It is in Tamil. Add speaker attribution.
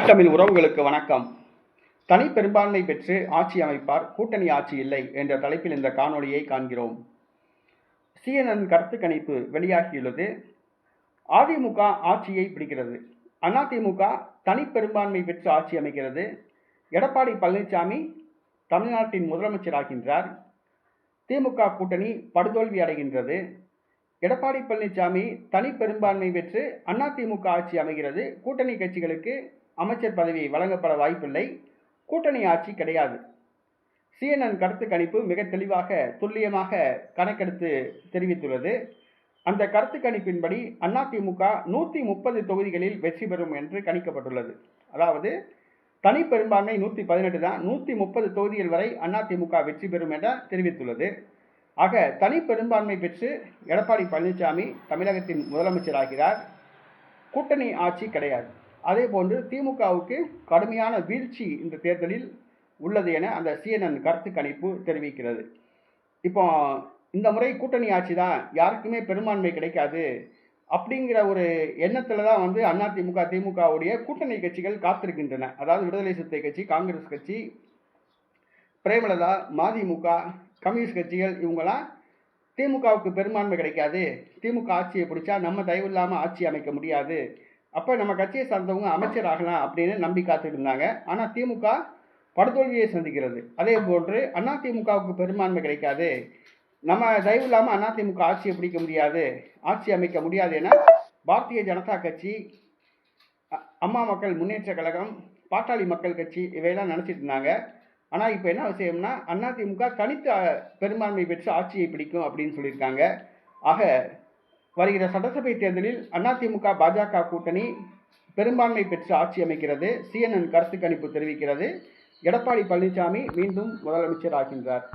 Speaker 1: தமிழ் உறவுகளுக்கு வணக்கம். தனி பெரும்பான்மை பெற்று ஆட்சி அமைப்பார், கூட்டணி ஆட்சி இல்லை என்ற தலைப்பில் இந்த காணொளியை காண்கிறோம். CNN கருத்து கணிப்பு வெளியாகியுள்ளது. அதிமுக ஆட்சியை பிடிக்கிறது. அதிமுக தனி பெரும்பான்மை பெற்று ஆட்சி அமைக்கிறது. எடப்பாடி பழனிசாமி தமிழ்நாட்டின் முதலமைச்சராகின்றார். திமுக கூட்டணி படுதோல்வி அடைகின்றது. எடப்பாடி பழனிசாமி தனி பெரும்பான்மை பெற்று அதிமுக ஆட்சி அமைகிறது. கூட்டணி கட்சிகளுக்கு அமைச்சர் பதவி வழங்கப்பட வாய்ப்பில்லை. கூட்டணி ஆட்சி கிடையாது. CNN கருத்து கணிப்பு மிக தெளிவாக துல்லியமாக கணக்கெடுத்து தெரிவித்துள்ளது. அந்த கருத்து கணிப்பின்படி அதிமுக 130 தொகுதிகளில் வெற்றி பெறும் என்று கணிக்கப்பட்டுள்ளது. அதாவது தனி பெரும்பான்மை 118 தான், 130 தொகுதிகள் வரை அதிமுக வெற்றி பெறும் என தெரிவித்துள்ளது. ஆக தனி பெரும்பான்மை பெற்று எடப்பாடி பழனிசாமி தமிழகத்தின் முதலமைச்சராகிறார். கூட்டணி ஆட்சி கிடையாது. அதே போன்று திமுகவுக்கு கடுமையான வீழ்ச்சி இந்த தேர்தலில் உள்ளது என அந்த CNN கருத்து கணிப்பு தெரிவிக்கிறது. இப்போ இந்த முறை கூட்டணி ஆட்சி தான், யாருக்குமே பெரும்பான்மை கிடைக்காது அப்படிங்கிற ஒரு எண்ணத்தில் தான் அதிமுக திமுகவுடைய கூட்டணி கட்சிகள் காத்திருக்கின்றன. அதாவது விடுதலை சிறுத்தை கட்சி, காங்கிரஸ் கட்சி, பிரேமலதா, மதிமுக, கம்யூனிஸ்ட் கட்சிகள் இவங்களாம் திமுகவுக்கு பெரும்பான்மை கிடைக்காது, திமுக ஆட்சியை பிடிச்சா நம்ம தயவு இல்லாமல் ஆட்சி அமைக்க முடியாது, அப்போ நம்ம கட்சியை சார்ந்தவங்க அமைச்சர் ஆகலாம் அப்படின்னு நம்பி காத்துட்டு இருந்தாங்க. ஆனால் திமுக படுதோல்வியை சந்திக்கிறது. அதே போன்று அதிமுகவுக்கு பெரும்பான்மை கிடைக்காது, நம்ம தயவு இல்லாமல் அதிமுக ஆட்சியை பிடிக்க முடியாது, ஆட்சி அமைக்க முடியாது என பாரதிய ஜனதா கட்சி, அம்மா மக்கள் முன்னேற்ற கழகம், பாட்டாளி மக்கள் கட்சி இவையெல்லாம் நினச்சிட்டு இருந்தாங்க. ஆனால் இப்போ என்ன விஷயம்னா அதிமுக தனித்த பெரும்பான்மை பெற்று ஆட்சியை பிடிக்கும் அப்படின்னு சொல்லியிருக்காங்க. ஆக வருகிற சட்டசபை தேர்தலில் அதிமுக பாஜக கூட்டணி பெரும்பான்மை பெற்று ஆட்சி அமைக்கிறது. CNN கருத்து கணிப்பு தெரிவிக்கிறது. எடப்பாடி பழனிசாமி மீண்டும் முதலமைச்சர் ஆகின்றார்.